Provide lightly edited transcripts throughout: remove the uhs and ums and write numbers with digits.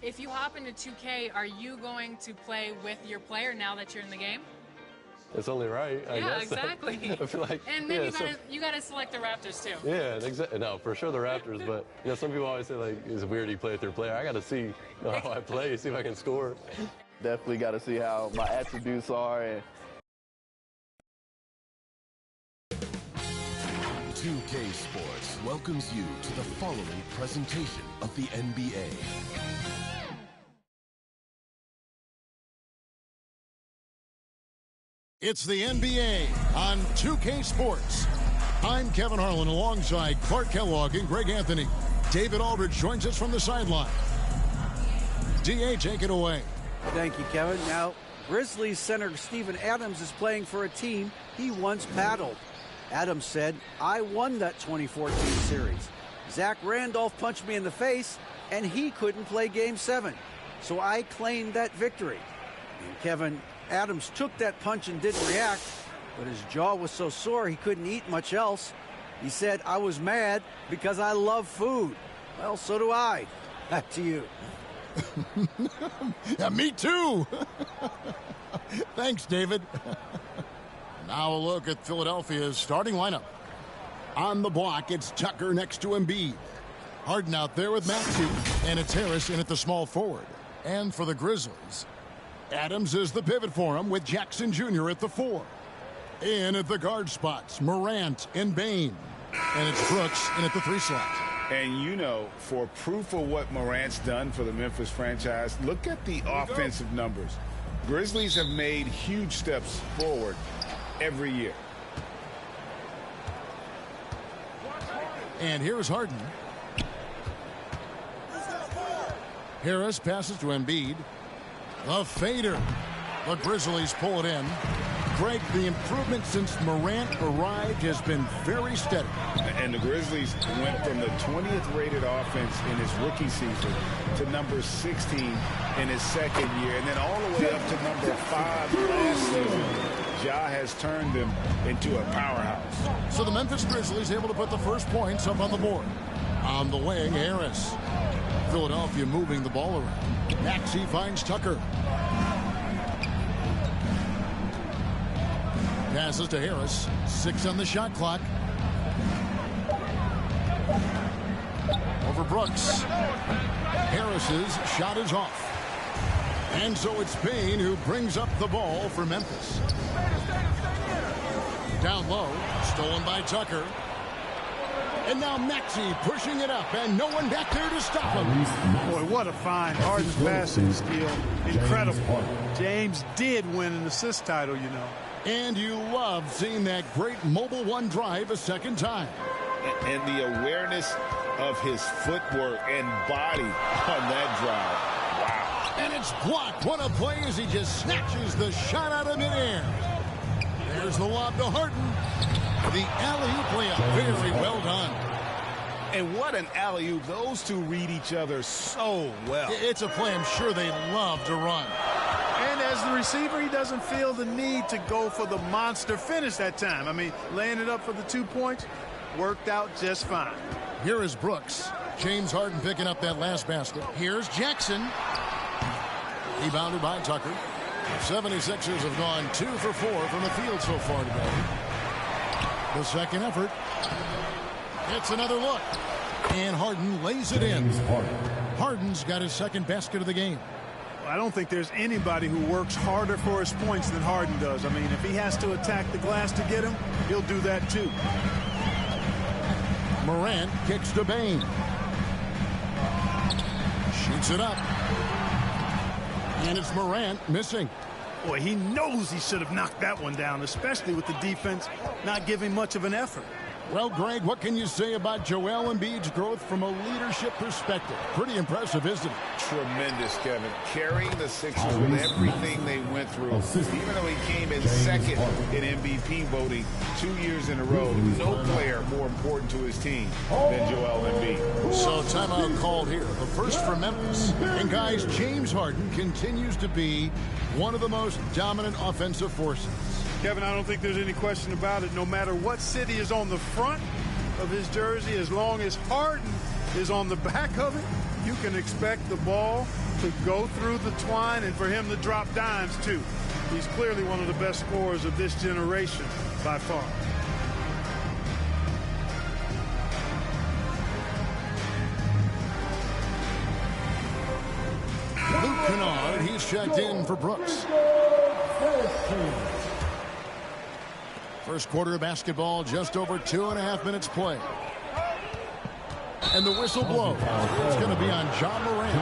If you hop into 2K, are you going to play with your player now that you're in the game? It's only right, I guess. Exactly. I feel like, and then you gotta select the Raptors too. Yeah, exactly. No, for sure the Raptors, but some people always say like it's weird you play with your player. I got to see how I play, see if I can score. Definitely got to see how my attributes are. And 2K Sports welcomes you to the following presentation of the NBA. It's the NBA on 2K Sports. I'm Kevin Harlan alongside Clark Kellogg and Greg Anthony. David Aldridge joins us from the sideline. DA, take it away. Thank you, Kevin. Now, Grizzlies center Steven Adams is playing for a team he once paddled. Adams said, "I won that 2014 series. Zach Randolph punched me in the face, and he couldn't play Game 7. So I claimed that victory." And Kevin, Adams took that punch and didn't react, but his jaw was so sore he couldn't eat much else. He said, "I was mad because I love food." Well, so do I. Back to you. Yeah, me too. Thanks, David. Now a look at Philadelphia's starting lineup. On the block, it's Tucker next to Embiid. Harden out there with Maxey, and it's Harris in at the small forward. And for the Grizzlies, Adams is the pivot for him with Jackson Jr. at the 4. In at the guard spots, Morant and Bane. And it's Brooks in at the 3 slot. And you know, for proof of what Morant's done for the Memphis franchise, look at the offensive numbers. Grizzlies have made huge steps forward every year. And here's Harden. Harris passes to Embiid. The fader. The Grizzlies pull it in. Greg, the improvement since Morant arrived has been very steady. And the Grizzlies went from the 20th rated offense in his rookie season to number 16 in his second year, and then all the way up to number 5 last season. Ja has turned them into a powerhouse. So the Memphis Grizzlies able to put the first points up on the board. On the wing, Harris. Philadelphia moving the ball around. Maxey finds Tucker. Passes to Harris. 6 on the shot clock. Over Brooks. Harris's shot is off. And so it's Bane who brings up the ball for Memphis. Down low. Stolen by Tucker. And now Maxey pushing it up, and no one back there to stop him. Boy, what a find. Harden's passing skill. Incredible. James did win an assist title, you know. And you love seeing that great mobile one drive a second time. And the awareness of his footwork and body on that drive. Wow. And it's blocked. What a play as he just snatches the shot out of midair. There's the lob to Harden. The alley-oop layup. Very well done. And what an alley-oop. Those two read each other so well. It's a play I'm sure they love to run. And as the receiver, he doesn't feel the need to go for the monster finish that time. I mean, laying it up for the 2 points worked out just fine. Here is Brooks. James Harden picking up that last basket. Here's Jackson. Rebounded by Tucker. 76ers have gone 2 for 4 from the field so far today. The second effort. It's another look. And Harden lays it in. Harden's got his second basket of the game. I don't think there's anybody who works harder for his points than Harden does. I mean, if he has to attack the glass to get him, he'll do that too. Morant kicks to Bane. Shoots it up. And it's Morant missing. Boy, he knows he should have knocked that one down, especially with the defense not giving much of an effort. Well, Greg, what can you say about Joel Embiid's growth from a leadership perspective? Pretty impressive, isn't it? Tremendous, Kevin. Carrying the Sixers with everything they went through. Even though he came in second in MVP voting 2 years in a row, no player more important to his team than Joel Embiid. So timeout called here. The first for Memphis. And guys, James Harden continues to be one of the most dominant offensive forces. Kevin, I don't think there's any question about it. No matter what city is on the front of his jersey, as long as Harden is on the back of it, you can expect the ball to go through the twine and for him to drop dimes, too. He's clearly one of the best scorers of this generation by far. Luke Kennard, he's checked in for Brooks. First quarter of basketball, just over 2.5 minutes play. And the whistle blows. It's going to be on Ja Morant.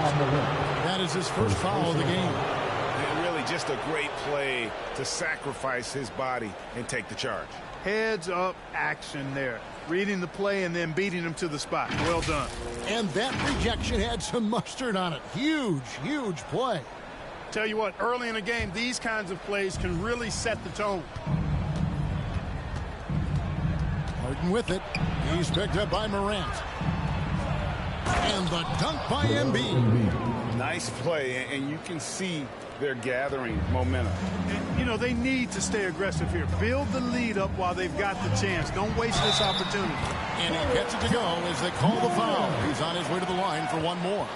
That is his first foul of the game. And really just a great play to sacrifice his body and take the charge. Heads up action there. Reading the play and then beating him to the spot. Well done. And that rejection had some mustard on it. Huge, huge play. Tell you what, early in the game, these kinds of plays can really set the tone. Harden with it. He's picked up by Morant. And the dunk by Embiid. Nice play, and you can see they're gathering momentum. And, you know, they need to stay aggressive here. Build the lead up while they've got the chance. Don't waste this opportunity. And he gets it to go as they call the foul. He's on his way to the line for one more.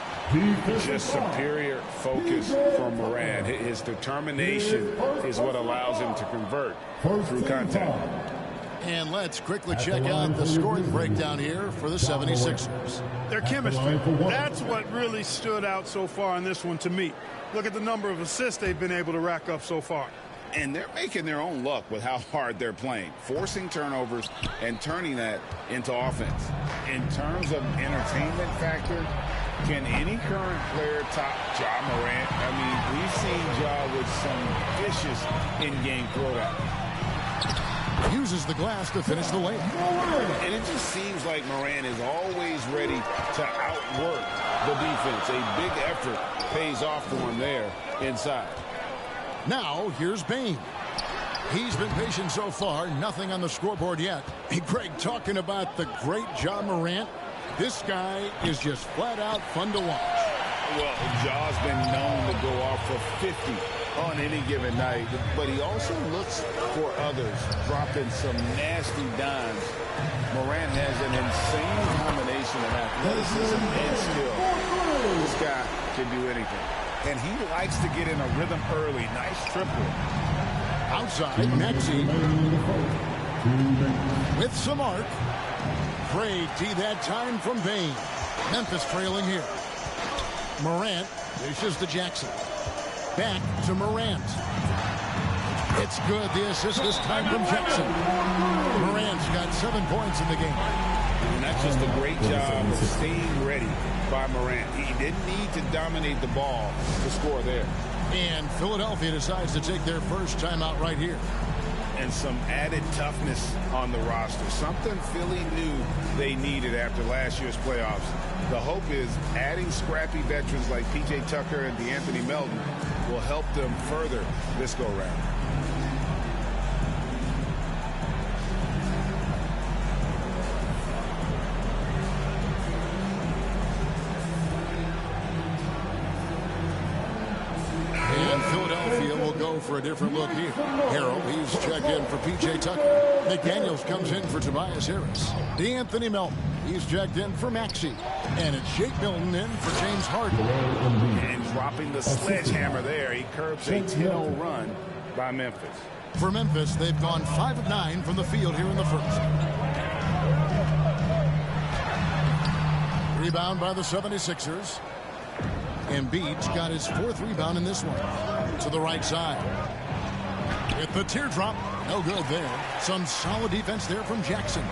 Just superior focus from Morant. His determination is what allows him to convert through contact. And let's quickly check out the scoring breakdown here for the 76ers. Their chemistry, that's what really stood out so far in this one to me. Look at the number of assists they've been able to rack up so far. And they're making their own luck with how hard they're playing, forcing turnovers and turning that into offense. In terms of entertainment factor, can any current player top Ja Morant? I mean, we've seen Ja with some vicious in-game throwdown. Uses the glass to finish the lane. And it just seems like Morant is always ready to outwork the defense. A big effort pays off for him there inside. Now, here's Bane. He's been patient so far. Nothing on the scoreboard yet. Hey, Greg, talking about the great Ja Morant, this guy is just flat out fun to watch. Well, Ja's been known to go off for 50 on any given night, but he also looks for others, dropping some nasty dimes. Morant has an insane combination of athleticism and skill. This guy can do anything. And he likes to get in a rhythm early. Nice triple. Outside, Maxey with some arc. Great D that time from Bane. Memphis trailing here. Morant dishes to Jackson. Back to Morant. It's good. The assist this time from Jackson. Morant's got 7 points in the game. And that's just a great job of staying ready by Morant. He didn't need to dominate the ball to score there. And Philadelphia decides to take their first timeout right here. And some added toughness on the roster. Something Philly knew they needed after last year's playoffs. The hope is adding scrappy veterans like P.J. Tucker and DeAnthony Melton will help them further this go-round. For a different look here. Harrell, he's checked in for P.J. Tucker. McDaniels comes in for Tobias Harris. DeAnthony Melton, he's checked in for Maxey. And it's Shake Milton in for James Harden. And dropping the sledgehammer there, he curbs a 10-0 run by Memphis. For Memphis, they've gone 5 of 9 from the field here in the first. Rebound by the 76ers. Embiid's got his 4th rebound in this one. To the right side. With the teardrop. No good there. Some solid defense there from Jackson.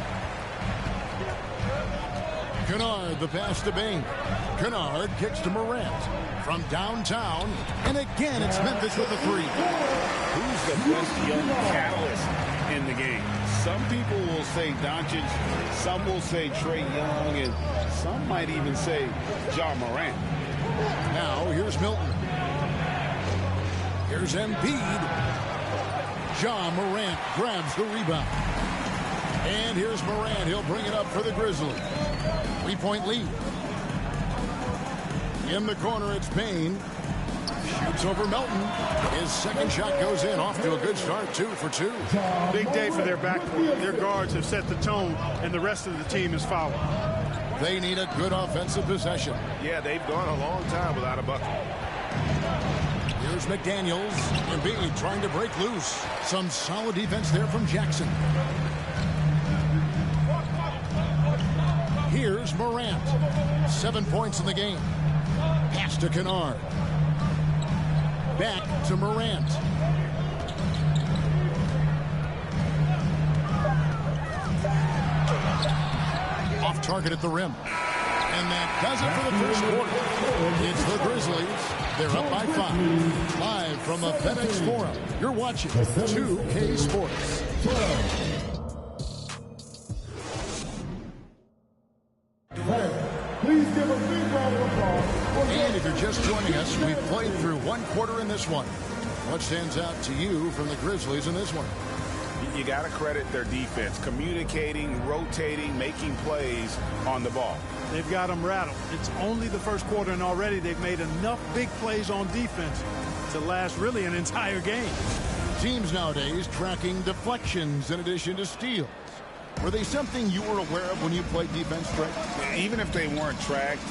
Kennard, the pass to Bane. Kennard kicks to Morant. From downtown. And again, it's Memphis with the 3. Who's the best young catalyst in the game? Some people will say Doncic. Some will say Trae Young. And some might even say Ja Morant. Now, here's Milton. Here's Embiid. Ja Morant grabs the rebound. And here's Morant. He'll bring it up for the Grizzlies. 3-point lead. In the corner, it's Bane. Shoots over Melton. His second shot goes in. Off to a good start, 2 for 2. Big day for their backcourt. Their guards have set the tone, and the rest of the team is following. They need a good offensive possession. Yeah, they've gone a long time without a bucket. Here's McDaniels. Embiid trying to break loose. Some solid defense there from Jackson. Here's Morant. 7 points in the game. Pass to Kennard. Back to Morant. Off target at the rim. And that does it for the first quarter. It's the Grizzlies. They're up by 5. Live from the FedEx Forum. You're watching 2K Sports. Please give a big round of applause. And if you're just joining us, we've played through 1 quarter in this one. What stands out to you from the Grizzlies in this one? You got to credit their defense, communicating, rotating, making plays on the ball. They've got them rattled. It's only the first quarter, and already they've made enough big plays on defense to last really an entire game. Teams nowadays tracking deflections in addition to steals. Were they something you were aware of when you played defense, Trey? Even if they weren't tracked,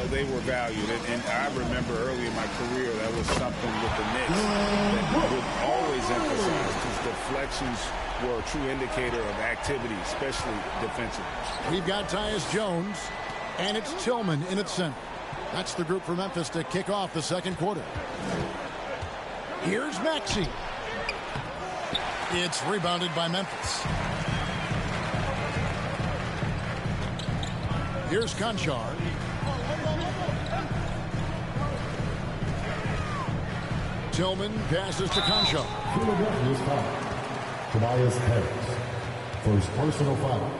they were valued. And I remember early in my career, that was something with the Knicks that would always emphasize, because deflections were a true indicator of activity, especially defensively. We've got Tyus Jones, and it's Tillman in its center. That's the group for Memphis to kick off the second quarter. Here's Maxey. It's rebounded by Memphis. Here's Conchar. Tillman passes to Conchar. Philadelphia's foul. Tobias Harris. First personal foul.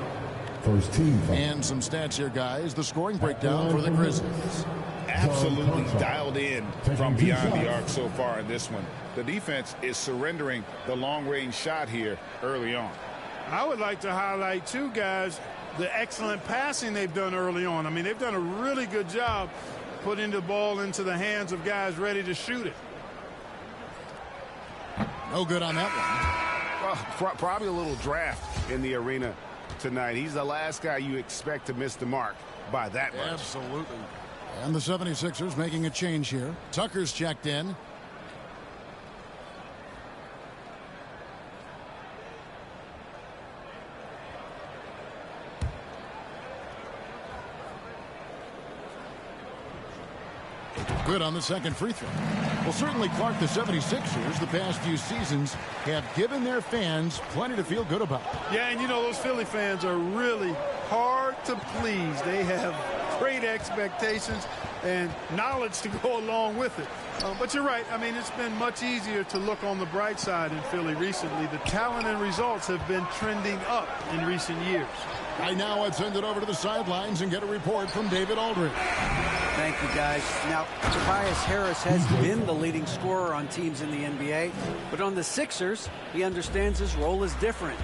First team foul. And some stats here, guys. The scoring breakdown for the Grizzlies. Absolutely dialed in from beyond the arc so far in this one. The defense is surrendering the long-range shot here early on. I would like to highlight, too, guys, the excellent passing they've done early on. I mean, they've done a really good job putting the ball into the hands of guys ready to shoot it. No good on that one. Well, probably a little draft in the arena tonight. He's the last guy you expect to miss the mark by that much. Absolutely. And the 76ers making a change here. Tucker's checked in. Good on the second free throw. Well, certainly, Clark, the 76ers the past few seasons have given their fans plenty to feel good about. Yeah, and you know, those Philly fans are really hard to please. They have great expectations and knowledge to go along with it. But you're right. I mean, it's been much easier to look on the bright side in Philly recently. The talent and results have been trending up in recent years. Right now, I'd send it over to the sidelines and get a report from David Aldridge. Thank you, guys. Now, Tobias Harris has been the leading scorer on teams in the NBA, but on the Sixers, he understands his role is different.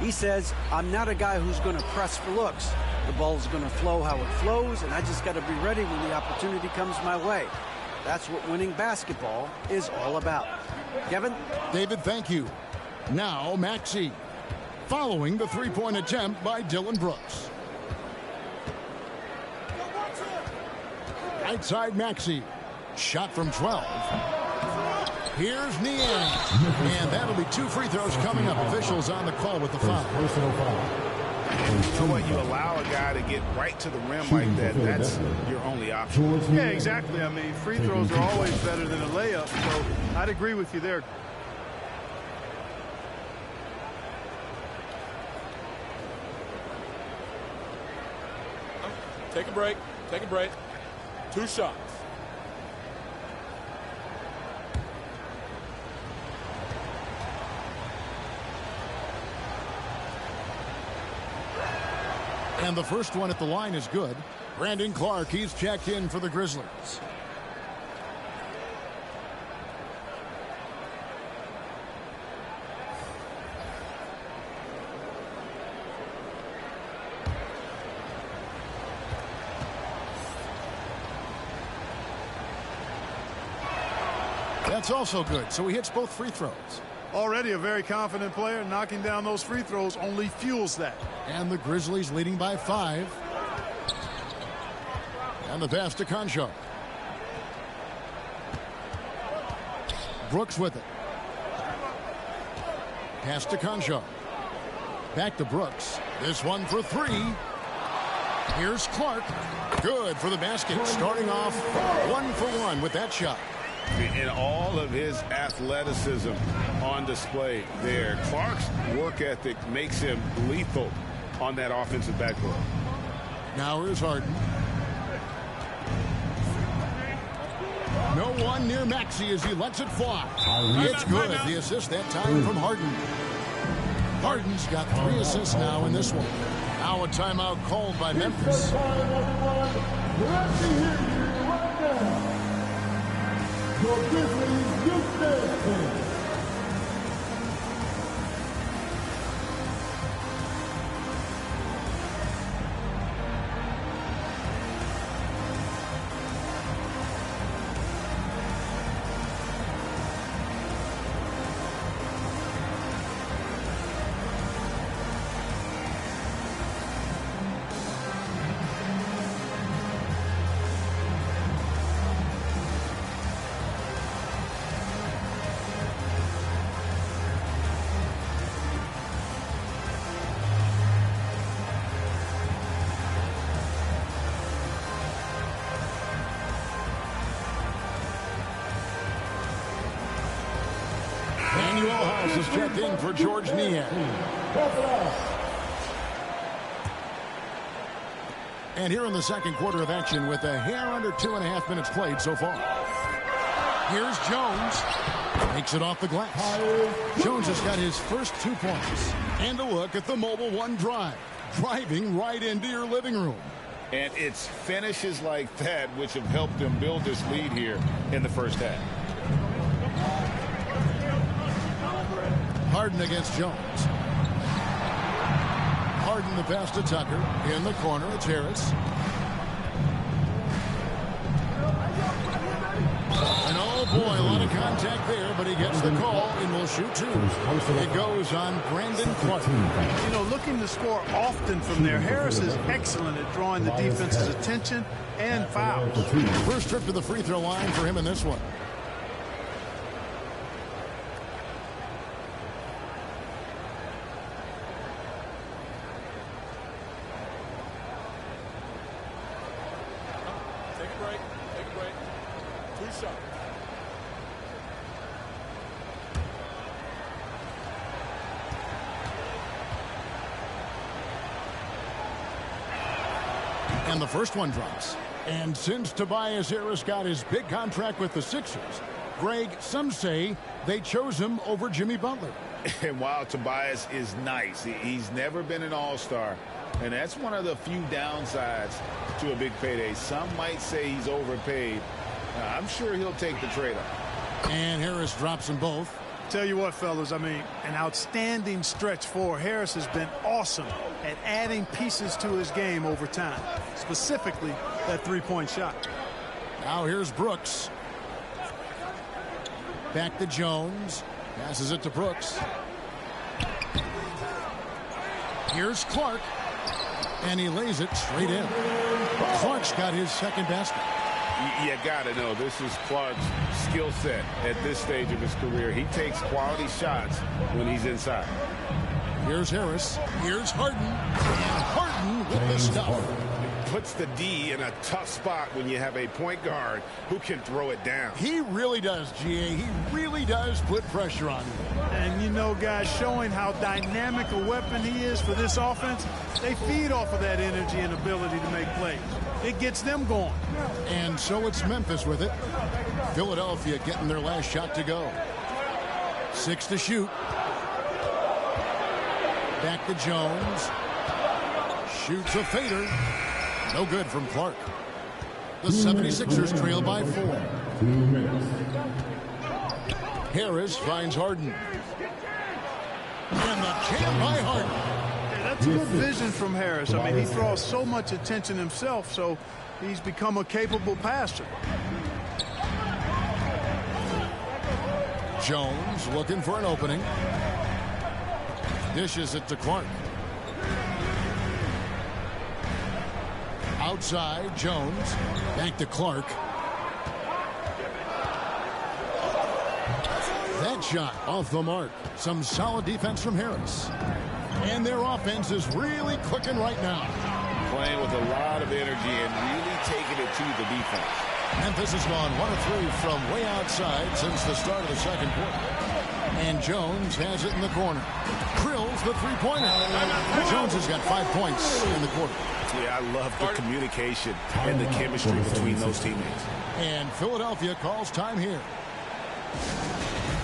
He says, I'm not a guy who's going to press for looks. The ball is going to flow how it flows, and I just got to be ready when the opportunity comes my way. That's what winning basketball is all about. Kevin? David, thank you. Now, Maxey. Following the three-point attempt by Dillon Brooks. Right side Maxey. Shot from 12. Here's Niang. And that'll be 2 free throws coming up. Officials on the call with the foul. Personal foul. You know what? You allow a guy to get right to the rim like that. That's your only option. Yeah, exactly. I mean, free throws are always better than a layup, so I'd agree with you there. Take a break. Take a break. 2 shots. And the first one at the line is good. Brandon Clark, he's checked in for the Grizzlies. That's also good, so he hits both free throws. Already a very confident player. Knocking down those free throws only fuels that. And the Grizzlies leading by 5. On the pass to Concho. Brooks with it. Pass to Concho. Back to Brooks. This one for three. Here's Clark. Good for the basket. Starting off 1 for 1 with that shot. And all of his athleticism on display there. Clark's work ethic makes him lethal on that offensive backboard. Now here's Harden. No one near Maxey as he lets it fly. It's good. The assist that time from Harden. Harden's got 3 assists now in this one. Now a timeout called by Memphis. Daniel House is checked in for George Niang. And here in the second quarter of action with a hair under 2.5 minutes played so far. Here's Jones. Makes it off the glass. Jones has got his first 2 points. And a look at the Mobile One drive. Driving right into your living room. And it's finishes like that which have helped them build this lead here in the first half. Harden against Jones. Harden the pass to Tucker. In the corner, it's Harris. And oh boy, a lot of contact there, but he gets the call and will shoot 2. It goes on Brandon Clark. You know, looking to score often from there, Harris is excellent at drawing the defense's attention and fouls. First trip to the free throw line for him in this one. And the first one drops. And since Tobias Harris got his big contract with the Sixers, Greg, some say they chose him over Jimmy Butler. And while Tobias is nice, he's never been an all-star. And that's one of the few downsides to a big payday. Some might say he's overpaid. I'm sure he'll take the trade-off. And Harris drops them both. Tell you what, fellas, I mean, an outstanding stretch for Harris has been awesome at adding pieces to his game over time, specifically that three-point shot. Now here's Brooks. Back to Jones. Passes it to Brooks. Here's Clark. And he lays it straight in. Clark's got his second basket. You got to know this is Clark's skill set at this stage of his career. He takes quality shots when he's inside. Here's Harris. Here's Harden. And Harden with the stuff. Puts the D in a tough spot when you have a point guard who can throw it down. He really does, GA. He really does put pressure on you. And you know, guys, showing how dynamic a weapon he is for this offense, they feed off of that energy and ability to make plays. It gets them going. And so it's Memphis with it. Philadelphia getting their last shot to go. 6 to shoot. Back to Jones. Shoots a fader. No good from Clark. The 76ers trail by 4. 2 minutes. Harris finds Harden. And the jam by Harden. Yeah, that's good vision from Harris. I mean, he draws so much attention himself, so he's become a capable passer. Jones looking for an opening. Dishes it to Clark. Outside, Jones. Back to Clark. That shot off the mark. Some solid defense from Harris. And their offense is really clicking right now. Playing with a lot of energy and really taking it to the defense. Memphis has gone 1 of 3 from way outside since the start of the second quarter. And Jones has it in the corner. Drills the three-pointer. Jones has got 5 points in the quarter. Yeah, I love the communication and the chemistry between those teammates. And Philadelphia calls time here.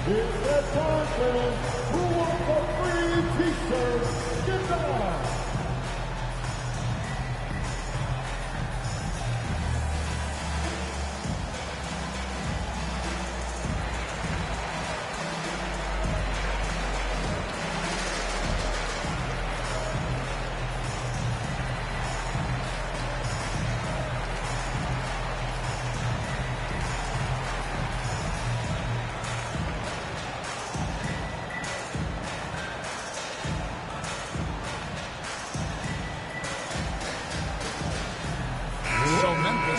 It's the Dolphins who want the free pizza. Get down.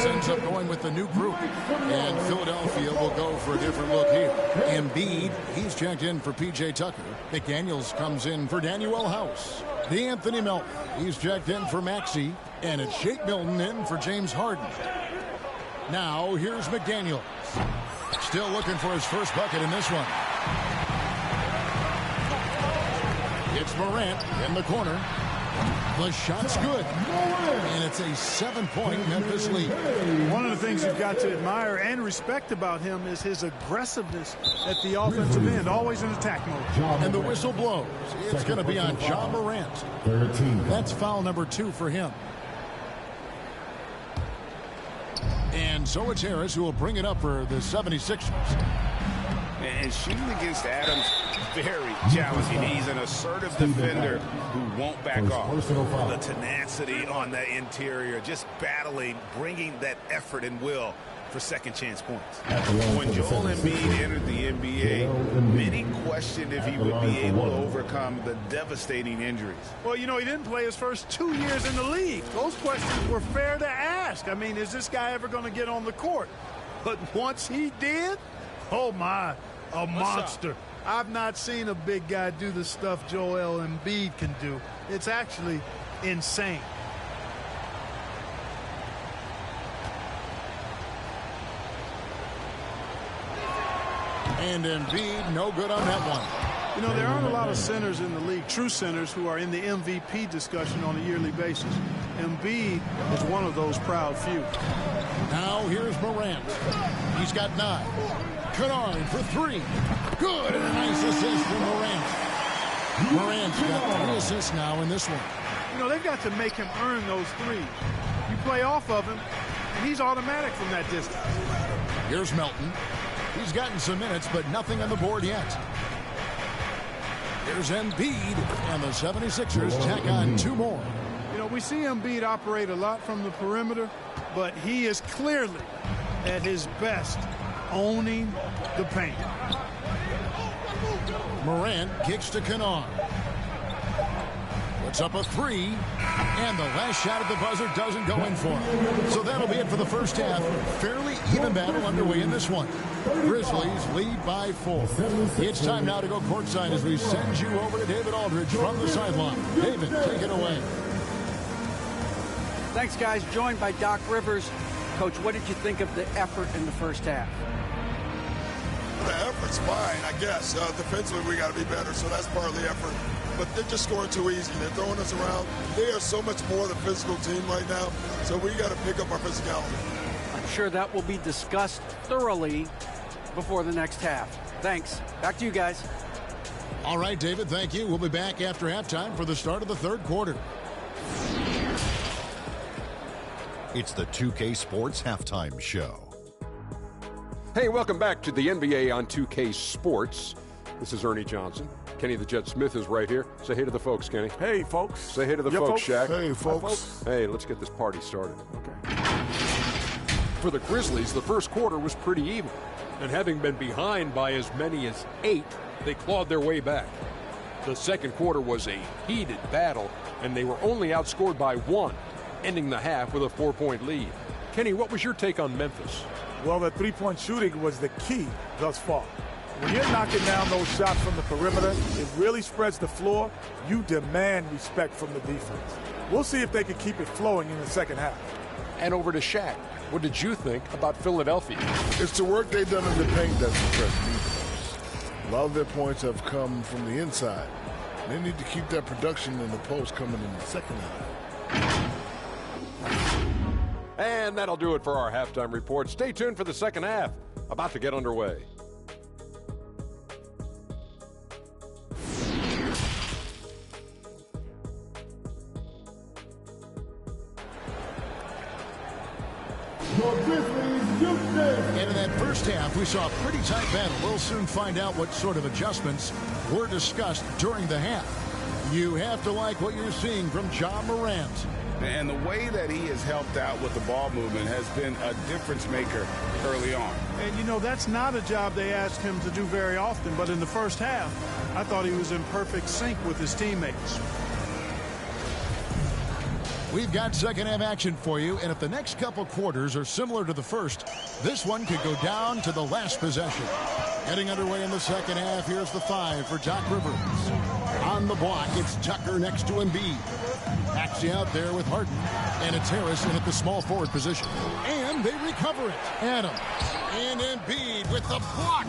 Ends up going with the new group, and Philadelphia will go for a different look here. Embiid, he's checked in for P.J. Tucker. McDaniels comes in for Danuel House. DeAnthony Melton, he's checked in for Maxey, and it's Shake Milton in for James Harden. Now here's McDaniels, still looking for his first bucket in this one. It's Morant in the corner. The shot's good, and it's a 7-point Memphis lead. One of the things you've got to admire and respect about him is his aggressiveness at the offensive end, always in attack mode. And the whistle blows. It's going to be on Ja Morant. That's foul number 2 for him. And so it's Harris who will bring it up for the 76ers. And shooting against Adams, very challenging. He's an assertive defender who won't back off. The tenacity on that interior, just battling, bringing that effort and will for second chance points. When Joel Embiid entered the NBA, many questioned if he would be able to overcome the devastating injuries. Well, you know, he didn't play his first 2 years in the league. Those questions were fair to ask. I mean, is this guy ever going to get on the court? But once he did, oh my, a monster. I've not seen a big guy do the stuff Joel Embiid can do. It's actually insane. And Embiid, no good on that one. You know, there aren't a lot of centers in the league, true centers, who are in the MVP discussion on a yearly basis. Embiid is one of those proud few. Now here's Morant. He's got 9. Kennard for 3. Good, and a nice assist from Morant. Morant's got 3 assists now in this one. You know, they've got to make him earn those threes. You play off of him, and he's automatic from that distance. Here's Melton. He's gotten some minutes, but nothing on the board yet. Here's Embiid, and the 76ers tack on 2 more. You know, we see Embiid operate a lot from the perimeter, but he is clearly at his best owning the paint. Morant kicks to Kennard. Puts up a 3, and the last shot at the buzzer doesn't go in for him. So that'll be it for the first half. Fairly even battle underway in this one. Grizzlies lead by 4. It's time now to go courtside as we send you over to David Aldridge from the sideline. David, take it away. Thanks, guys. Joined by Doc Rivers. Coach, what did you think of the effort in the first half? The effort's fine, I guess. Defensively, we got to be better, so that's part of the effort. But they're just scoring too easy. They're throwing us around. They are so much more the physical team right now, so we got to pick up our physicality. I'm sure that will be discussed thoroughly before the next half. Thanks. Back to you guys. All right, David, thank you. We'll be back after halftime for the start of the third quarter. It's the 2K Sports Halftime Show. Hey, welcome back to the NBA on 2K Sports. This is Ernie Johnson. Kenny the Jet Smith is right here. Say hey to the folks, Kenny. Hey, folks. Say hey to the folks, Shaq. Hey, folks. Hi, folks. Hey, let's get this party started. Okay. For the Grizzlies, the first quarter was pretty even. And having been behind by as many as 8, they clawed their way back. The second quarter was a heated battle, and they were only outscored by 1. ending the half with a 4-point lead. Kenny, what was your take on Memphis? Well, the three-point shooting was the key thus far. When you're knocking down those shots from the perimeter, it really spreads the floor. You demand respect from the defense. We'll see if they can keep it flowing in the second half. And over to Shaq. What did you think about Philadelphia? It's the work they've done in the paint that's impressed me. A lot of their points have come from the inside. They need to keep that production in the post coming in the second half. And that'll do it for our halftime report. Stay tuned for the second half. About to get underway. And in that first half, we saw a pretty tight battle. We'll soon find out what sort of adjustments were discussed during the half. You have to like what you're seeing from Ja Morant. And the way that he has helped out with the ball movement has been a difference maker early on. And, you know, that's not a job they ask him to do very often. But in the first half, I thought he was in perfect sync with his teammates. We've got second half action for you, and if the next couple quarters are similar to the first, this one could go down to the last possession. Getting underway in the second half, here's the 5 for Doc Rivers. On the block, it's Tucker next to Embiid. Maxey out there with Harden, and it's Harris in at the small forward position. And they recover it. Adams and Embiid with the block.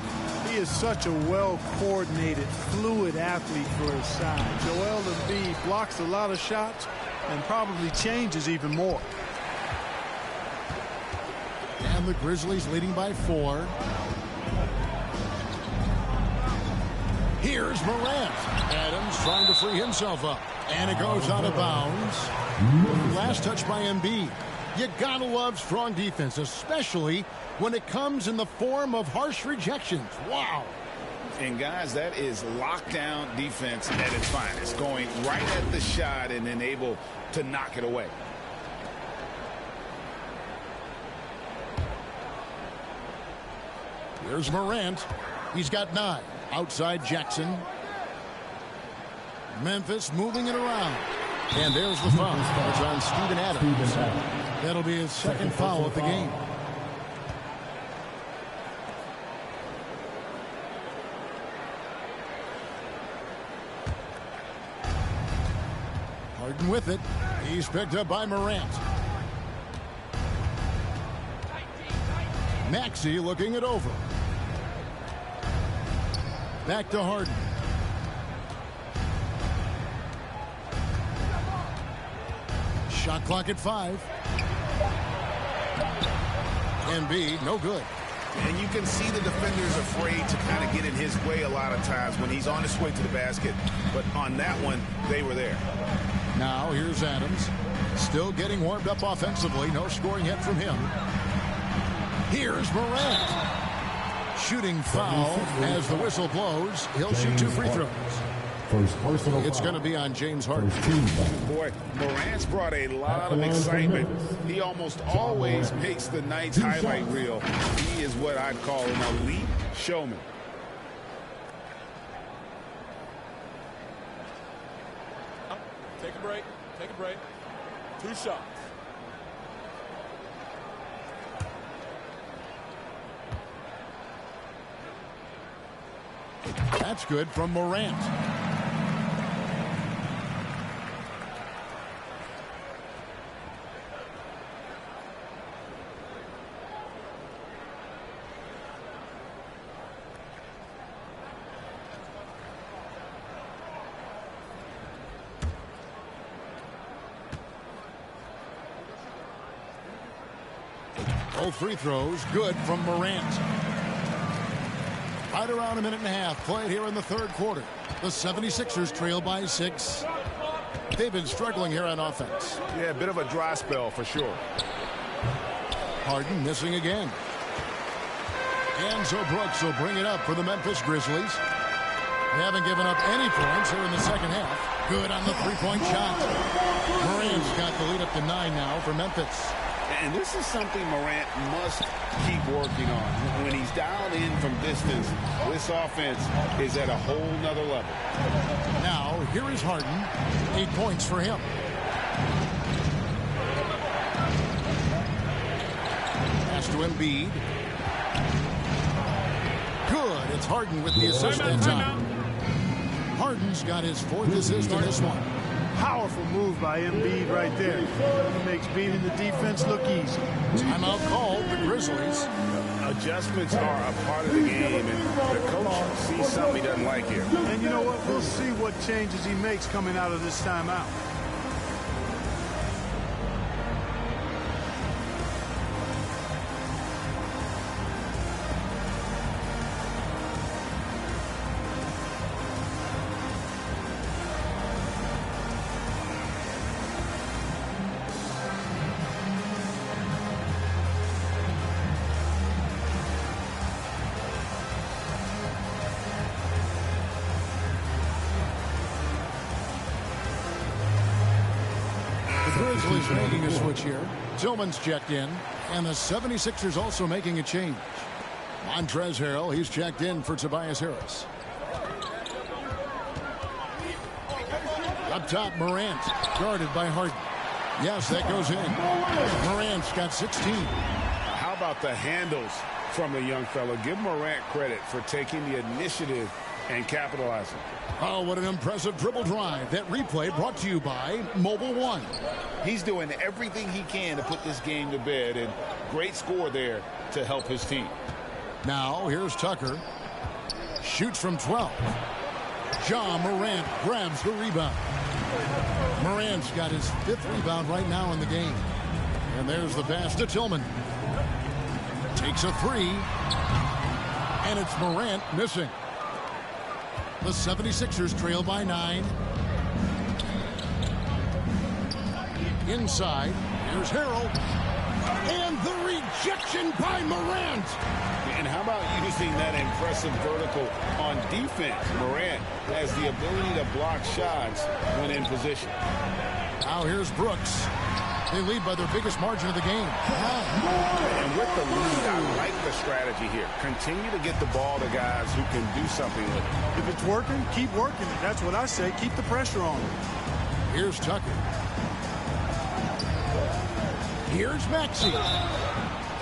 He is such a well-coordinated, fluid athlete for his size. Joel Embiid blocks a lot of shots and probably changes even more. And the Grizzlies leading by 4. Here's Morant. Adams trying to free himself up. And it goes out of bounds. Last touch by Embiid. You gotta love strong defense, especially when it comes in the form of harsh rejections. Wow. And guys, that is lockdown defense at its finest, going right at the shot and then able to knock it away. Here's Morant. He's got 9. Outside Jackson. Memphis moving it around. And there's the foul. It's on Steven Adams. That'll be his second foul of the game. Harden with it. He's picked up by Morant. Maxey looking it over. Back to Harden. Shot clock at 5. Embiid, no good. And you can see the defenders afraid to kind of get in his way a lot of times when he's on his way to the basket. But on that one, they were there. Now here's Adams. Still getting warmed up offensively. No scoring yet from him. Here's Morant. Shooting foul as the whistle blows. He'll shoot 2 free throws. It's going to be on James Harden. Boy, Morant's brought a lot of excitement. He almost always makes the night's highlight reel. He is what I'd call an elite showman. Take a break. Take a break. 2 shots. That's good from Morant. Both free throws good from Morant. Right around a minute and a half played here in the third quarter. The 76ers trail by 6. They've been struggling here on offense. Yeah, a bit of a dry spell for sure. Harden missing again. And so Brooks will bring it up for the Memphis Grizzlies. They haven't given up any points here in the second half. Good on the three-point shot. Morant's got the lead up to 9 now for Memphis. And this is something Morant must keep working on. When he's dialed in from distance, this offense is at a whole nother level. Now, here is Harden. 8 points for him. to Embiid. Good. It's Harden with the assist that time. Harden's got his 4th assist in this one. Powerful move by Embiid right there. He makes beating the defense look easy. Timeout called the Grizzlies. Adjustments are a part of the game, and the coach sees something he doesn't like here. And you know what? We'll see what changes he makes coming out of this timeout. Grizzlies making a switch here. Tillman's checked in, and the 76ers also making a change. Montrezl Harrell, he's checked in for Tobias Harris. Up top, Morant, guarded by Harden. Yes, that goes in. Morant's got 16. How about the handles from the young fellow? Give Morant credit for taking the initiative and capitalizing. Oh, what an impressive dribble drive. That replay brought to you by Mobile One. He's doing everything he can to put this game to bed, and great score there to help his team. Now, here's Tucker. Shoots from 12. Ja Morant grabs the rebound. Morant's got his 5th rebound right now in the game. And there's the pass to Tillman. Takes a 3. And it's Morant missing. The 76ers trail by 9. Inside, here's Harrell. And the rejection by Morant. And how about using that impressive vertical on defense? Morant has the ability to block shots when in position. Now here's Brooks. They lead by their biggest margin of the game. And with the lead, I like the strategy here. Continue to get the ball to guys who can do something with it. If it's working, keep working it. That's what I say. Keep the pressure on him. Here's Tucker. Here's Maxey.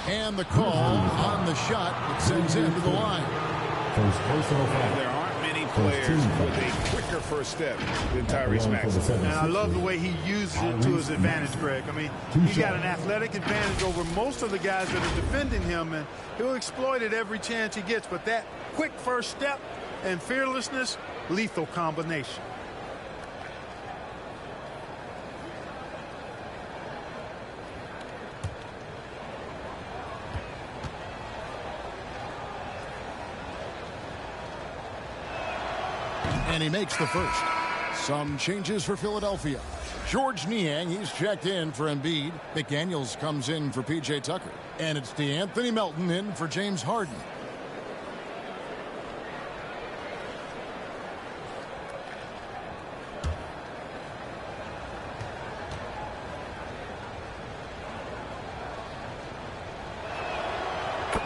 And the call on the shot that sends him to the line. First personal foul. There aren't many players with a quicker first step than Tyrese Maxey. And I love the way he uses it to his advantage, Greg. I mean, he's got an athletic advantage over most of the guys that are defending him, and he'll exploit it every chance he gets. But that quick first step and fearlessness, lethal combination. And he makes the first. Some changes for Philadelphia. George Niang, he's checked in for Embiid. McDaniels comes in for P.J. Tucker. And it's DeAnthony Melton in for James Harden.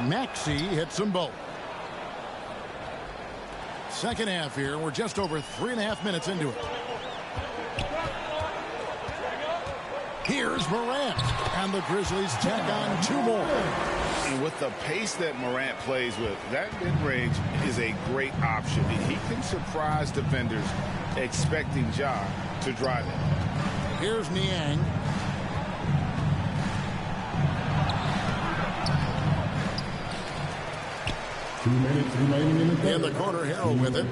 Maxey hits them both. Second half here. We're just over 3.5 minutes into it. Here's Morant. And the Grizzlies tack on 2 more. And with the pace that Morant plays with, that mid-range is a great option. He can surprise defenders expecting Ja to drive it. Here's Niang. In the corner, Harrell with it.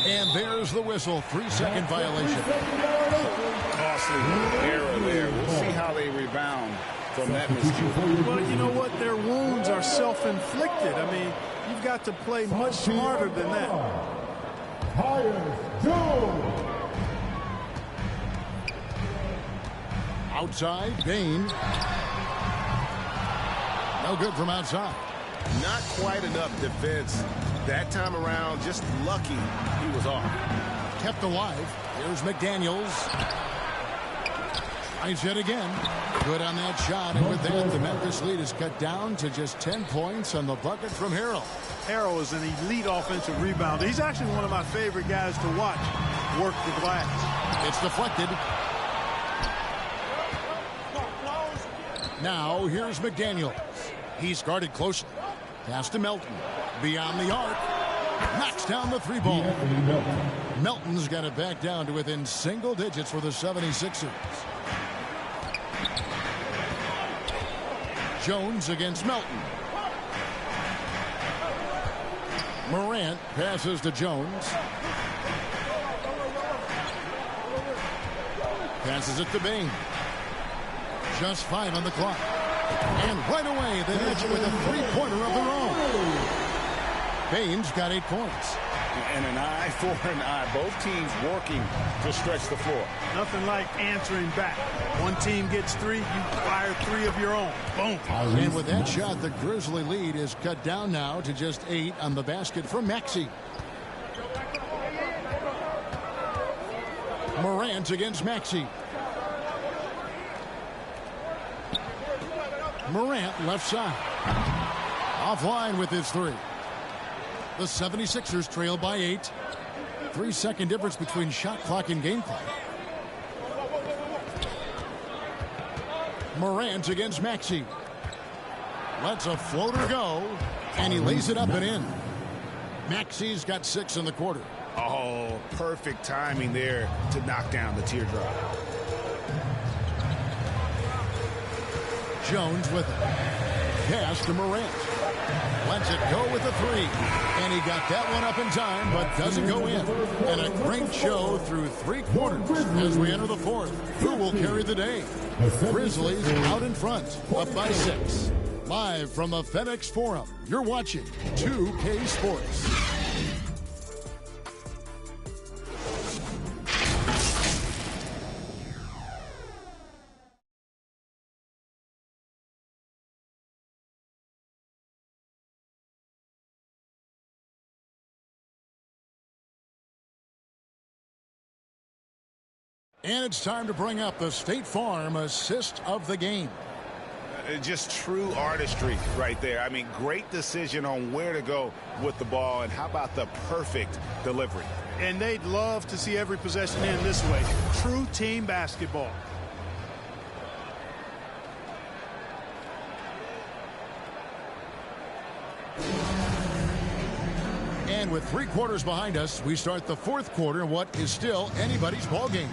And there's the whistle. 3-second violation. Costly error there. We'll see how they rebound from that mistake. Well, you know what? Their wounds are self-inflicted. I mean, you've got to play much smarter than that. Outside, Bain. No good from outside. Not quite enough defense that time around. Just lucky he was off. Kept alive. Here's McDaniels. Tries it again. Good on that shot. And with that, the Memphis lead is cut down to just 10 points on the bucket from Harrell. Harrell is an elite offensive rebounder. He's actually one of my favorite guys to watch work the glass. It's deflected. Now, here's McDaniels. He's guarded closely. Pass to Melton. Beyond the arc. Knocks down the three ball. Melton's got it back down to within single digits for the 76ers. Jones against Melton. Morant passes to Jones. Passes it to Bane. Just 5 on the clock. And right away, they match it with a three-pointer of their own. Bane's got 8 points. And an eye for an eye. Both teams working to stretch the floor. Nothing like answering back. One team gets 3, you fire 3 of your own. Boom. And with that shot, the Grizzly lead is cut down now to just 8 on the basket from Maxey. Morant against Maxey. Morant left side. Offline with his 3. The 76ers trail by 8. 3-second difference between shot clock and game clock. Morant against Maxey. Lets a floater go, and he lays it up and in. Maxey's got 6 in the quarter. Oh, perfect timing there to knock down the teardrop. Jones with it. Pass to Morant. Lets it go with a 3. And he got that one up in time, but doesn't go in. And a great show through 3 quarters as we enter the 4th. Who will carry the day? Grizzlies out in front, up by 6. Live from the FedEx Forum, you're watching 2K Sports. And it's time to bring up the State Farm assist of the game. Just true artistry right there. I mean, great decision on where to go with the ball, and how about the perfect delivery. And they'd love to see every possession end this way. True team basketball. And with 3 quarters behind us, we start the 4th quarter in what is still anybody's ball game.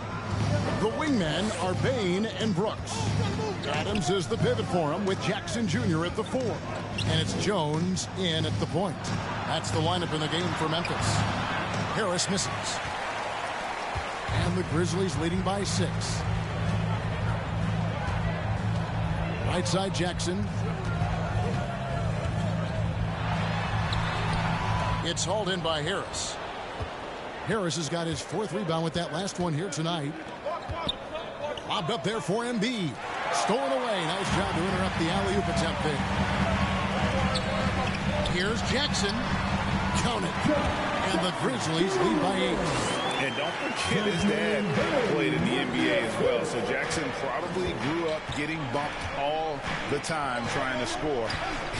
The wingmen are Bane and Brooks. Adams is the pivot for him with Jackson Jr. at the 4. And it's Jones in at the point. That's the lineup in the game for Memphis. Harris misses. And the Grizzlies leading by 6. Right side Jackson. It's hauled in by Harris. Harris has got his 4th rebound with that last one here tonight. Lobbed up there for Embiid. Stolen away. Nice job to interrupt the alley-oop attempt there. Here's Jackson. Count it. And the Grizzlies lead by 8. And don't forget his dad played in the NBA as well. So Jackson probably grew up getting bumped all the time trying to score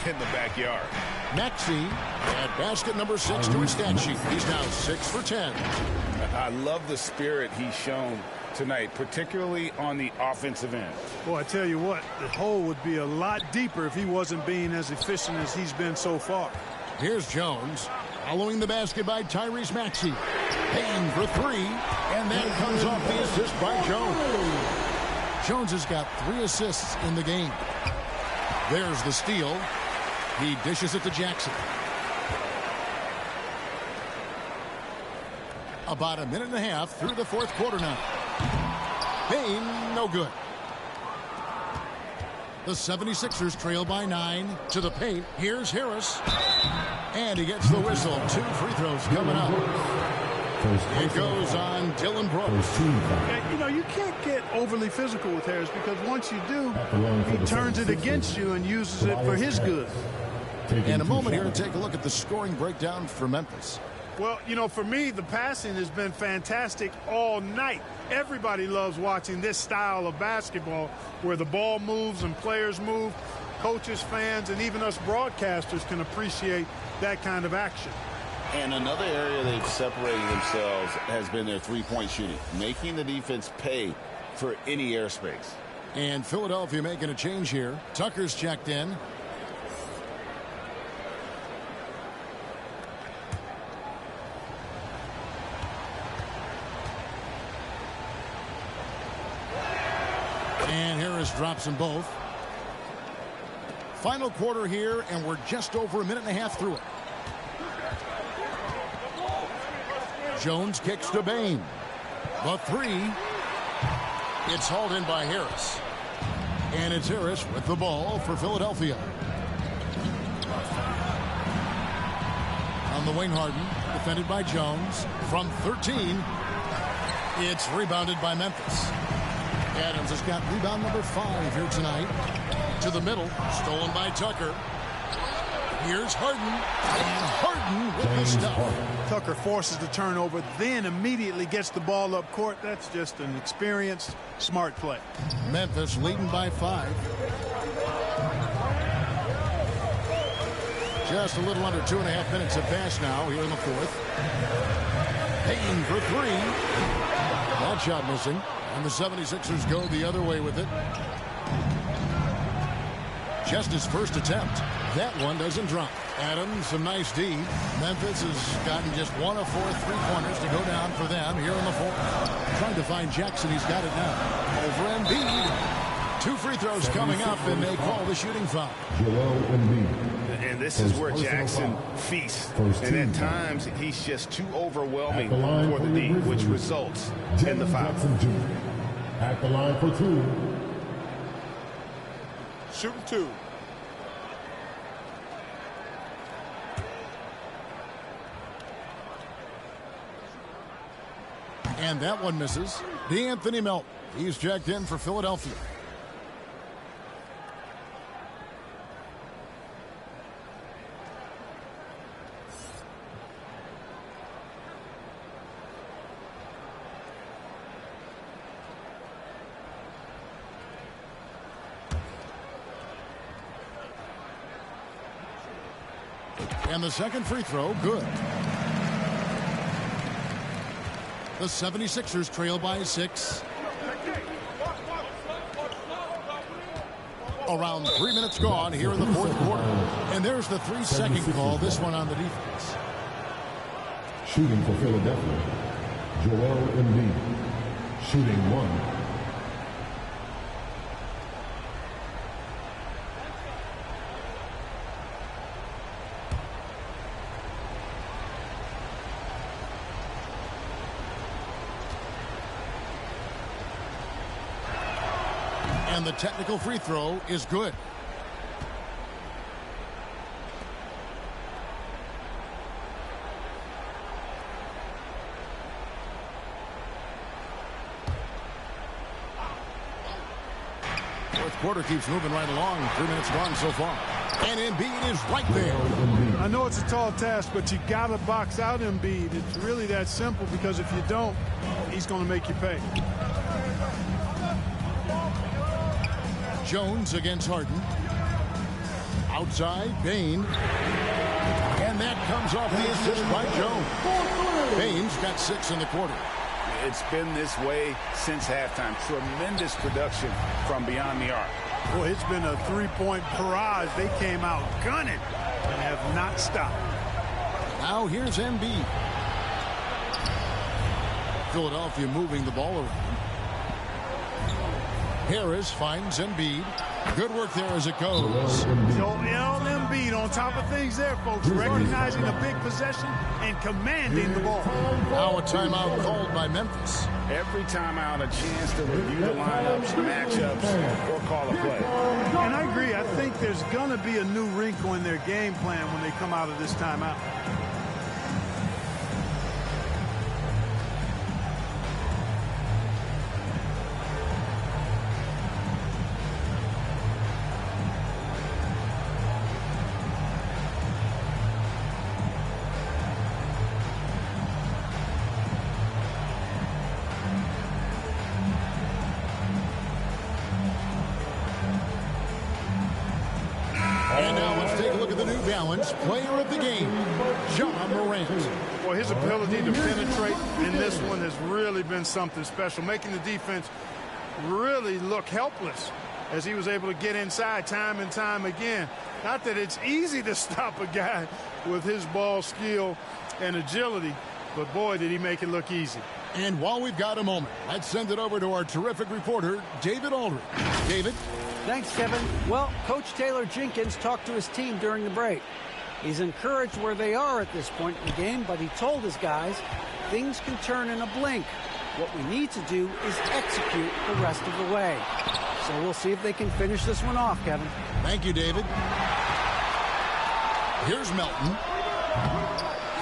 in the backyard. Maxey at basket number 6 to his stat sheet. He's now 6 for 10. I love the spirit he's shown tonight, particularly on the offensive end. Boy, I tell you what, the hole would be a lot deeper if he wasn't being as efficient as he's been so far. Here's Jones. Following the basket by Tyrese Maxey. Payne for 3. And that comes off the assist by Jones. Jones has got 3 assists in the game. There's the steal. He dishes it to Jackson. About a minute and a half through the 4th quarter now. Payne, no good. The 76ers trail by 9 to the paint. Here's Harris. And he gets the whistle. 2 free throws coming up. It goes on Dylan Brooks. You know, you can't get overly physical with Harris because once you do, he turns it against you and uses it for his good. And a moment here to take a look at the scoring breakdown for Memphis. Well, you know, for me, the passing has been fantastic all night. Everybody loves watching this style of basketball where the ball moves and players move. Coaches, fans, and even us broadcasters can appreciate that kind of action. And another area they've separated themselves has been their three-point shooting, making the defense pay for any airspace. And Philadelphia making a change here. Tucker's checked in. drops them both. Final quarter here, and we're just over a minute and a half through it. Jones kicks to Bain. The three. It's hauled in by Harris. And it's Harris with the ball for Philadelphia. On the wing, Harden, defended by Jones. From 13, it's rebounded by Memphis. Adams has got rebound number 5 here tonight. To the middle, stolen by Tucker. Here's Harden, and Harden with the stop. Tucker forces the turnover, then immediately gets the ball up court. That's just an experienced, smart play. Memphis leading by 5. Just a little under 2.5 minutes have passed now here in the fourth. Payton for 3. That shot missing, and the 76ers go the other way with it. Just his first attempt. That one doesn't drop. Adams, some nice D. Memphis has gotten just 1 of 4 3-pointers to go down for them here in the fourth. Trying to find Jackson. He's got it now. Over Embiid. 2 free throws coming up, and they call the shooting foul. Joel Embiid. And this is where Jackson feasts. And at times, he's just too overwhelming for the D, which results in the foul. At the line for 2. Shooting 2. And that one misses. D'Anthony Melton. He's checked in for Philadelphia. And the second free throw, good. The 76ers trail by 6. Around 3 minutes gone here in the fourth quarter. And there's the 3-second call, this one on the defense. Shooting for Philadelphia, Joel Embiid. Shooting 1. And the technical free throw is good. Fourth quarter keeps moving right along. 3 minutes gone so far. And Embiid is right there. I know it's a tall task, but you got to box out Embiid. It's really that simple, because if you don't, he's going to make you pay. Jones against Harden. Outside, Bain. And that comes off the assist by Jones. Bain's got 6 in the quarter. It's been this way since halftime. Tremendous production from beyond the arc. Boy, it's been a 3-point barrage. They came out gunning and have not stopped. Now here's Embiid. Philadelphia moving the ball around. Harris finds Embiid. Good work there as it goes. Joel Embiid on top of things there, folks. Recognizing a big possession and commanding the ball. Now a timeout called by Memphis. Every timeout, a chance to review the lineups, matchups, or call a play. And I agree. I think there's going to be a new wrinkle in their game plan when they come out of this timeout. Player of the game, Ja Morant. Well, his ability to penetrate in this one has really been something special, making the defense really look helpless as he was able to get inside time and time again. Not that it's easy to stop a guy with his ball skill and agility, but boy, did he make it look easy. And while we've got a moment, let's send it over to our terrific reporter, David Aldridge. David? Thanks, Kevin. Well, Coach Taylor Jenkins talked to his team during the break. He's encouraged where they are at this point in the game, but he told his guys things can turn in a blink. What we need to do is execute the rest of the way. So we'll see if they can finish this one off, Kevin. Thank you, David. Here's Melton.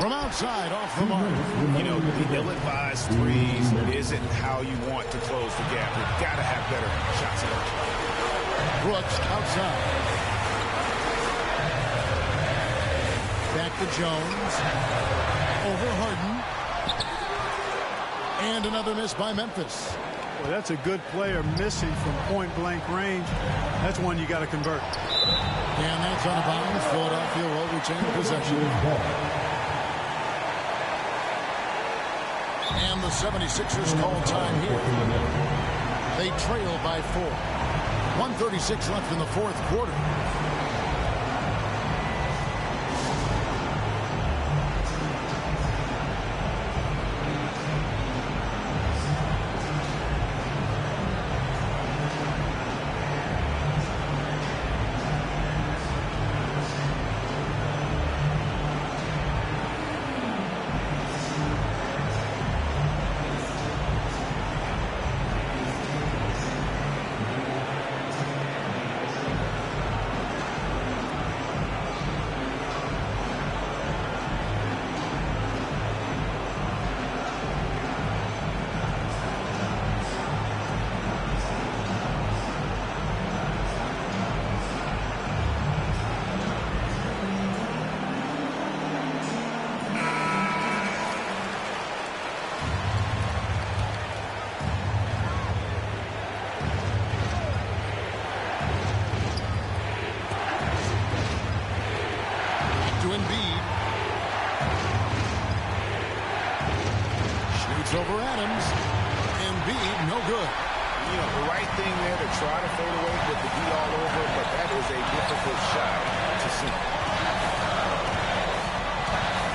From outside, off the mark. You know, the ill-advised threes isn't how you want to close the gap. You've got to have better shots in it. Brooks outside. Back to Jones. Over Harden. And another miss by Memphis. Well, that's a good player missing from point-blank range. That's one you got to convert. And that's on the bounds. Philadelphia will retain possession. And the 76ers call time here. They trail by 4. 1:36 left in the fourth quarter. Over Adams. Embiid, no good. You know, the right thing there to try to fade away with the D all over, but that is a difficult shot to see.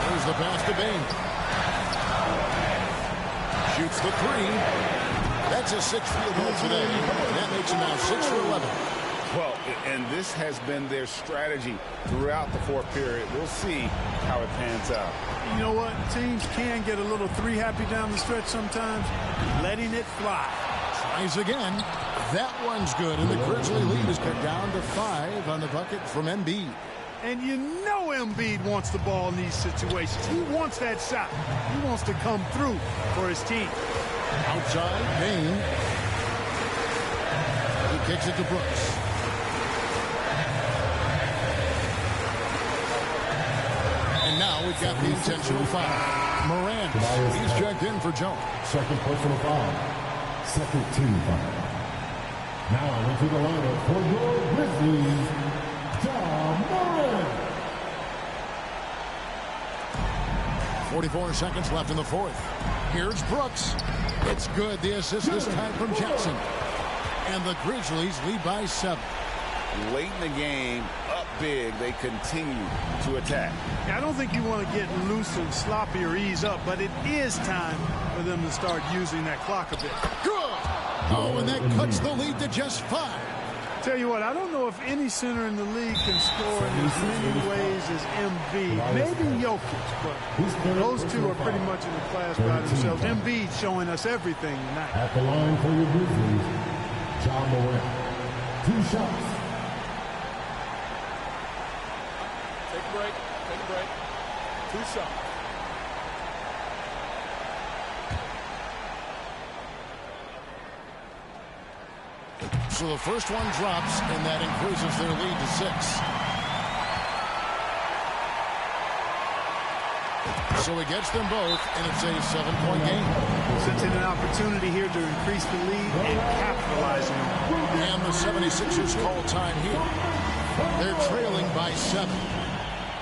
There's the pass to Bane. Shoots the three. That's a sixth field goal today. That makes him now 6 for 11. Well, and this has been their strategy throughout the fourth period. We'll see how it pans out. You know what? Teams can get a little three-happy down the stretch sometimes. Letting it fly. Tries again. That one's good, and the Grizzly lead is cut down to 5 on the bucket from Embiid. And you know Embiid wants the ball in these situations. He wants that shot. He wants to come through for his team. Outside, Bane. He kicks it to Brooks. And now we've got the intentional foul. Morant, he's checked in for Jones. Second personal foul. Second team foul. Now into the lineup for your Grizzlies, Ja Morant. 44 seconds left in the fourth. Here's Brooks. It's good. The assist this time from Jackson. And the Grizzlies lead by 7. Late in the game, up big, they continue to attack. I don't think you want to get loose and sloppy or ease up, but it is time for them to start using that clock a bit. Good. Oh, and that cuts the lead to just 5. Tell you what, I don't know if any center in the league can score in as many ways as Embiid. Maybe Jokic, but those two are pretty much in the class by themselves. Embiid showing us everything tonight. At the line for your Grizzlies, Ja Morant. 2 shots. Take a break. Take a break. 2 shots. So the first one drops, and that increases their lead to 6. So he gets them both, and it's a 7-point game. Sensing an opportunity here to increase the lead and capitalizing on it. And the 76ers call time here. They're trailing by 7.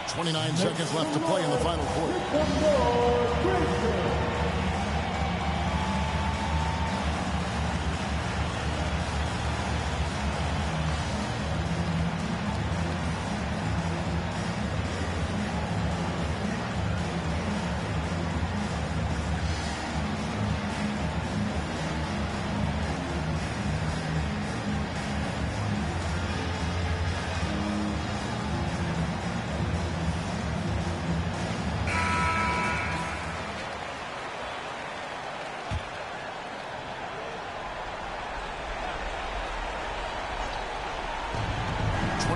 29 seconds left to play in the final quarter.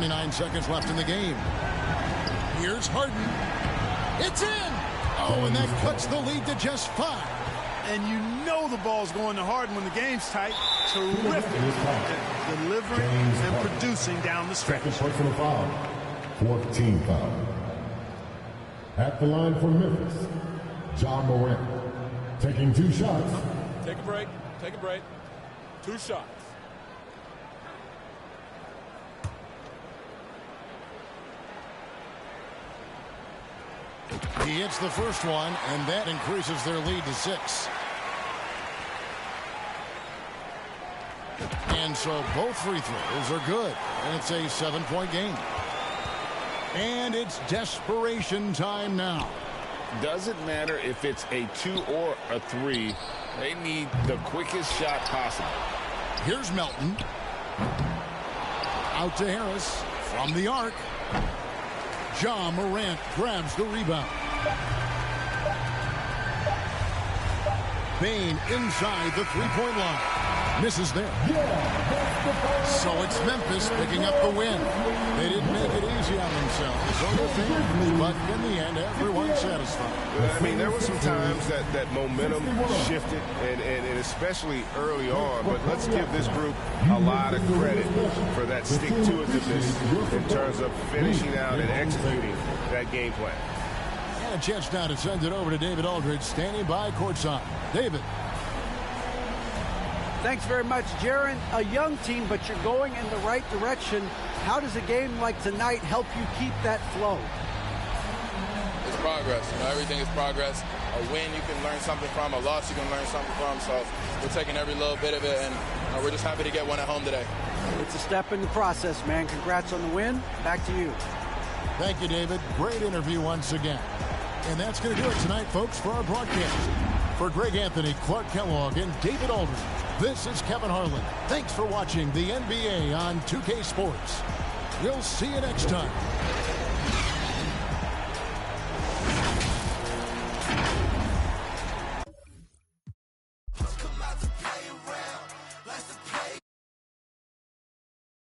29 seconds left in the game. Here's Harden. It's in! Oh, and that cuts the lead to just 5. And you know the ball's going to Harden when the game's tight. Terrific at delivering and producing down the stretch. Second personal foul. 14 foul. At the line for Memphis, John Morant. Taking 2 shots. Take a break. Take a break. 2 shots. He hits the first one, and that increases their lead to 6. And so both free throws are good, and it's a 7-point game. And it's desperation time now. Doesn't matter if it's a 2 or a 3. They need the quickest shot possible. Here's Melton. Out to Harris from the arc. Ja Morant grabs the rebound. Bane inside the three-point line. Misses there. So it's Memphis picking up the win. They didn't make it easy on themselves or their fans, but in the end, everyone's satisfied. I mean, there were some times that momentum shifted, and especially early on, but let's give this group a lot of credit for that stick-to-itiveness in terms of finishing out and executing that game plan. And a chance now to send it over to David Aldridge, standing by courtside. David. Thanks very much, Jaron. A young team, but you're going in the right direction. How does a game like tonight help you keep that flow? It's progress. You know, everything is progress. A win you can learn something from. A loss you can learn something from. So we're taking every little bit of it, and we're just happy to get one at home today. It's a step in the process, man. Congrats on the win. Back to you. Thank you, David. Great interview once again. And that's going to do it tonight, folks, for our broadcast. For Greg Anthony, Clark Kellogg, and David Aldridge, this is Kevin Harlan. Thanks for watching the NBA on 2K Sports. We'll see you next time.